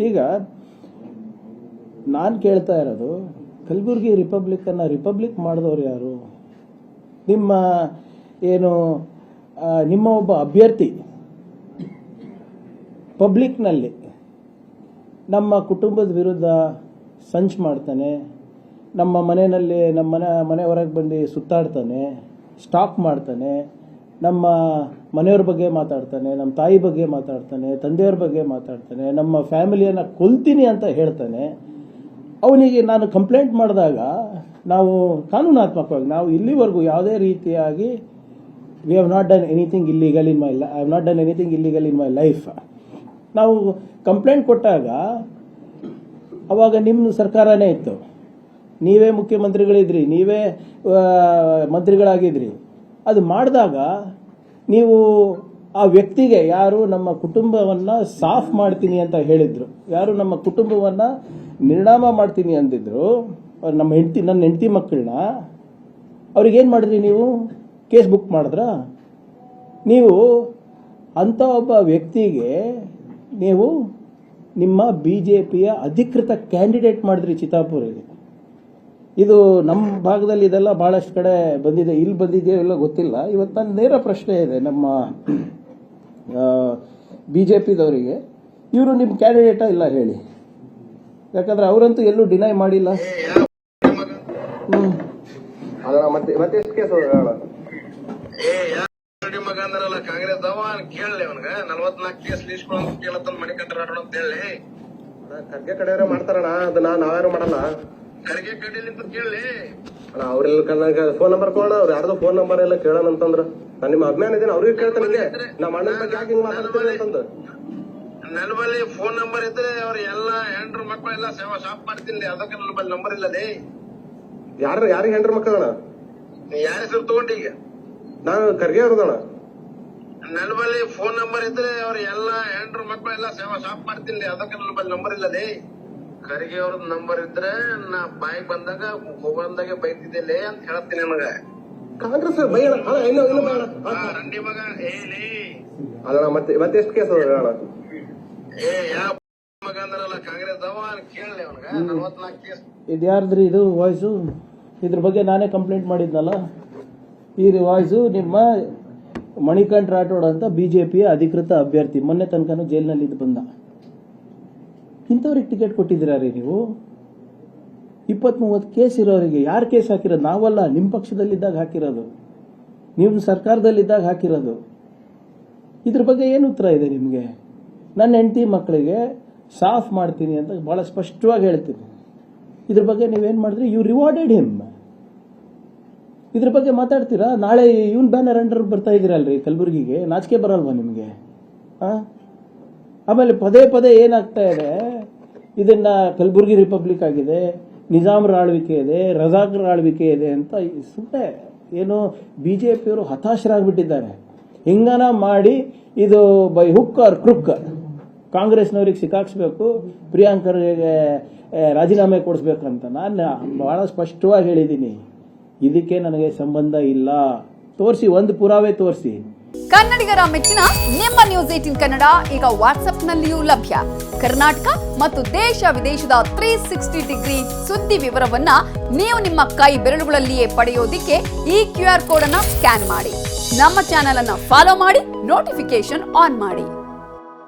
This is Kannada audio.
ಈಗ ನಾನು ಕೇಳ್ತಾ ಇರೋದು, ಕಲಬುರಗಿ ರಿಪಬ್ಲಿಕನ್ನು ರಿಪಬ್ಲಿಕ್ ಮಾಡಿದವರು ಯಾರು? ನಿಮ್ಮ ಒಬ್ಬ ಅಭ್ಯರ್ಥಿ ಪಬ್ಲಿಕ್ನಲ್ಲಿ ನಮ್ಮ ಕುಟುಂಬದ ವಿರುದ್ಧ ಸಂಚು ಮಾಡ್ತಾನೆ, ನಮ್ಮ ಮನೆಯಲ್ಲಿ ಮನೆ ಹೊರಗೆ ಬಂದು ಸುತ್ತಾಡ್ತಾನೆ, ಸ್ಟಾಕ್ ಮಾಡ್ತಾನೆ, ನಮ್ಮ ಮನೆಯವ್ರ ಬಗ್ಗೆ ಮಾತಾಡ್ತಾನೆ, ನಮ್ಮ ತಾಯಿ ಬಗ್ಗೆ ಮಾತಾಡ್ತಾನೆ, ತಂದೆಯವ್ರ ಬಗ್ಗೆ ಮಾತಾಡ್ತಾನೆ, ನಮ್ಮ ಫ್ಯಾಮಿಲಿಯನ್ನು ಕೊಲ್ತೀನಿ ಅಂತ ಹೇಳ್ತಾನೆ. ಅವನಿಗೆ ನಾನು ಕಂಪ್ಲೇಂಟ್ ಮಾಡಿದಾಗ ನಾವು ಕಾನೂನಾತ್ಮಕವಾಗಿ ನಾವು ಇಲ್ಲಿವರೆಗೂ ಯಾವುದೇ ರೀತಿಯಾಗಿ we have not done anything illegal in my I have not done anything illegal in my life. ನಾವು ಕಂಪ್ಲೇಂಟ್ ಕೊಟ್ಟಾಗ ಅವಾಗ ನಿಮ್ಮ ಸರ್ಕಾರನೇ ಇತ್ತು, ನೀವೇ ಮುಖ್ಯಮಂತ್ರಿಗಳಿದ್ರಿ, ನೀವೇ ಮಂತ್ರಿಗಳಾಗಿದ್ರಿ. ಅದು ಮಾಡಿದಾಗ ನೀವು ಆ ವ್ಯಕ್ತಿಗೆ ಯಾರು ನಮ್ಮ ಕುಟುಂಬವನ್ನು ಸಾಫ್ ಮಾಡ್ತೀನಿ ಅಂತ ಹೇಳಿದ್ರು, ಯಾರು ನಮ್ಮ ಕುಟುಂಬವನ್ನು ನಿರ್ನಾಮ ಮಾಡ್ತೀನಿ ಅಂದಿದ್ರು, ನನ್ನ ಹೆಂಡತಿ ಮಕ್ಕಳನ್ನ, ಅವ್ರಿಗೇನು ಮಾಡಿದ್ರಿ ನೀವು? ಕೇಸ್ ಬುಕ್ ಮಾಡಿದ್ರಾ? ನೀವು ಅಂಥ ಒಬ್ಬ ವ್ಯಕ್ತಿಗೆ ನೀವು ನಿಮ್ಮ BJPಯ ಅಧಿಕೃತ ಕ್ಯಾಂಡಿಡೇಟ್ ಮಾಡಿದ್ರಿ ಚಿತ್ತಾಪುರಿಗೆ. ಇದು ನಮ್ಮ ಭಾಗದಲ್ಲಿ ಇದೆಲ್ಲ ಬಹಳಷ್ಟು ಕಡೆ ಬಂದಿದೆ, ಇಲ್ಲಿ ಬಂದಿದೆಯೋ ಇಲ್ಲ ಗೊತ್ತಿಲ್ಲ. ಇವತ್ತು ನನ್ನ ನೇರ ಪ್ರಶ್ನೆ ಇದೆ ನಮ್ಮ BJPದವರಿಗೆ, ಇವರು ನಿಮ್ಮ ಕ್ಯಾಂಡಿಡೇಟಾ ಇಲ್ಲ ಹೇಳಿ, ಯಾಕಂದ್ರೆ ಅವರಂತೂ ಎಲ್ಲೂ ಡಿನೈ ಮಾಡಿಲ್ಲ. ಕಾಂಗ್ರೆಸ್ ಕೇಳಲಿ ಅವನ್ಗ 44 ಕೇಸ್ ಲೀಸ್ಕೊಂಡು ಕೇಳತ್ತ ಮನೆ ಕಟ್ಟಡ ಅಂತ ಹೇಳಿ ಖರ್ಗೆ ಕಡೆಯವ್ರೆ ಮಾಡ್ತಾರಣ. ಅದನ್ನ ನಾವ್ಯಾರು ಮಾಡಲ್ಲ. ಖರ್ಗೆ ಕಡೆಯಲ್ಲಿ ಅಂತ ಕೇಳಿ ಅಣ್ಣ, ಅವ್ರೆಲ್ಲ ಫೋನ್ ನಂಬರ್ ಕೊಡೋಣ, ಅವ್ರು ಯಾರ್ದು ಫೋನ್ ನಂಬರ್ ಎಲ್ಲ ಕೇಳೋಣ ಅಂತಂದ್ರ ನಾನು ನಿಮ್ಮ ಅಭಿಮಾನ ಇದ್ದೀನಿ, ಅವ್ರಿಗೆ ಕೇಳ್ತಾನೆ ನಮ್ಮ ಅಣ್ಣನ ಬಗ್ಗೆ ಯಾಕೆ ಹಿಂಗ್ ಮಾತಾಡ್ತೀನಿ ಅಂತಂದು. ನನ್ನ ಬಳಿ ಫೋನ್ ನಂಬರ್ ಇದ್ರೆ ಅವ್ರ ಎಲ್ಲಾ ಹೆಂಡ್ರು ಮಕ್ಕಳೆಲ್ಲ ಸೇವಾ ಶಾಪ್ ಮಾಡ್ತೀನಿ, ಅದಕ್ಕೆ ನನ್ನ ಬಳಿ ನಂಬರ್ ಇಲ್ಲದೆ. ಯಾರಿಗೆ ಹೆಂಡ್ರು ಮಕ್ಕಳಣ್ಣ? ಯಾರ ಹೆಸರು ತಗೊಂಡಿ? ಈಗ ನಾನು ಖರ್ಗೆ ಅವ್ರದಣ್ಣ. ನನ್ನ ಬಳಿ ಫೋನ್ ನಂಬರ್ ಇದ್ರೆ ಅವ್ರ ಎಲ್ಲಾ ಹೆಂಡ್ರು ಮಕ್ಕಳೆಲ್ಲ ಸೇವಾ ಶಾಪ್ ಮಾಡ್ತೀನಿ, ಅದಕ್ಕೆ ನನ್ನ ಬಳಿ ನಂಬರ್ ಇಲ್ಲದೆ. ಖರ್ಗೆ ಅವ್ರದ್ ನಂಬರ್ ಇದ್ರೆ ನಾ ಬಾಯಿಗೆ ಬಂದಾಗ ಮೊಬೈಲ್ದಾಗೆ ಬೈತಿದ್ದೆ ಅಂತ ಹೇಳ್ತೀನಿ ನನಗ. ಕಾಂಗ್ರೆಸ್ ರಂಡಿ ಮಗ ಹೇಳಿ ಅಲ್ಲ, ಮತ್ತೆ ಎಷ್ಟು ಕೇಸ್ ಅಣ್ಣ? ಯಾವ ಮಗ ಅಂದ್ರಲ್ಲ ಕಾಂಗ್ರೆಸ್ ಕೇಳಲಿ ಅವನ್ಗ 44 ಕೇಸ್. ಇದ್ಯಾರ್ದ್ರಿ ಇದು ವಾಯ್ಸು? ಇದ್ರ ಬಗ್ಗೆ ನಾನೇ ಕಂಪ್ಲೇಂಟ್ ಮಾಡಿದ್ನಲ್ಲ. ಈ ವಾಯ್ಸು ನಿಮ್ಮ ಮಣಿಕಂಠ ರಾಠೋಡ್ ಅಂತ BJPಯ ಅಧಿಕೃತ ಅಭ್ಯರ್ಥಿ, ಮೊನ್ನೆ ತನಕನೂ ಜೈಲಿನಲ್ಲಿ ಇದ್ದು ಬಂದ. ಇಂಥವ್ರಿಗೆ ಟಿಕೆಟ್ ಕೊಟ್ಟಿದ್ದೀರಾ ರೀ ನೀವು? 20-30 ಕೇಸ್ ಇರೋರಿಗೆ ಯಾರು ಕೇಸ್ ಹಾಕಿರೋದು? ನಾವಲ್ಲ, ನಿಮ್ಮ ಪಕ್ಷದಲ್ಲಿದ್ದಾಗ ಹಾಕಿರೋದು, ನೀವು ಸರ್ಕಾರದಲ್ಲಿದ್ದಾಗ ಹಾಕಿರೋದು. ಇದ್ರ ಬಗ್ಗೆ ಏನು ಉತ್ತರ ಇದೆ ನಿಮಗೆ? ನನ್ನ ಹೆಂಡತಿ ಮಕ್ಕಳಿಗೆ ಸಾಫ್ ಮಾಡ್ತೀನಿ ಅಂತ ಬಹಳ ಸ್ಪಷ್ಟವಾಗಿ ಹೇಳ್ತೀನಿ. ಇದ್ರ ಬಗ್ಗೆ ನೀವೇನು ಮಾಡಿದ್ರಿ? You rewarded him. ಇದ್ರ ಬಗ್ಗೆ ಮಾತಾಡ್ತೀರಾ? ನಾಳೆ ಇವನ್ ಬ್ಯಾನರ್ ಅಂಡರ್ ಬರ್ತಾ ಇದ್ದೀರಲ್ರಿ ಕಲಬುರಗಿಗೆ, ನಾಚಿಕೆ ಬರಲ್ವಾ ನಿಮಗೆ? ಆಮೇಲೆ ಪದೇ ಏನಾಗ್ತಾ ಇದೆ, ಇದನ್ನ ಕಲಬುರಗಿ ರಿಪಬ್ಲಿಕ್ ಆಗಿದೆ, ನಿಜಾಮರ ಆಳ್ವಿಕೆ ಇದೆ, ರಜಾಕರ ಆಳ್ವಿಕೆ ಇದೆ ಅಂತ ಸುಮ್ಮನೆ ಏನು BJPಯವರು ಹತಾಶರಾಗ್ಬಿಟ್ಟಿದ್ದಾರೆ. ಹಿಂಗನ ಮಾಡಿ ಇದು ಬೈ ಹುಕ್ ಆರ್ ಕ್ರುಕ್ ಕಾಂಗ್ರೆಸ್ನವ್ರಿಗೆ ಸಿಕ್ಕಾಕ್ಸ್ಬೇಕು, ಪ್ರಿಯಾಂಕರ್ಗೆ ರಾಜೀನಾಮೆ ಕೊಡಿಸ್ಬೇಕಂತ ನಾನು ಬಹಳ ಸ್ಪಷ್ಟವಾಗಿ ಹೇಳಿದ್ದೀನಿ. ಇದಕ್ಕೆ ನನಗೆ ಸಂಬಂಧ ಇಲ್ಲ. ತೋರಿಸಿ, ಒಂದು ಪುರಾವೆ ತೋರಿಸಿ. ಕನ್ನಡಿಗರ ಮೆಚ್ಚಿನ ನಿಮ್ಮ ನ್ಯೂಸ್ 18 ಕನ್ನಡ ಈಗ ವಾಟ್ಸ್ಆಪ್ನಲ್ಲಿಯೂ ಲಭ್ಯ. ಕರ್ನಾಟಕ ಮತ್ತು ದೇಶ ವಿದೇಶದ 360 ಡಿಗ್ರಿ ಸುದ್ದಿ ವಿವರವನ್ನ ನೀವು ನಿಮ್ಮ ಕೈ ಬೆರಳುಗಳಲ್ಲಿಯೇ ಪಡೆಯೋದಿಕ್ಕೆ ಈ QR ಕೋಡ್ ಅನ್ನ ಸ್ಕ್ಯಾನ್ ಮಾಡಿ. ನಮ್ಮ ಚಾನೆಲ್ ಅನ್ನ ಫಾಲೋ ಮಾಡಿ, ನೋಟಿಫಿಕೇಶನ್ ಆನ್ ಮಾಡಿ.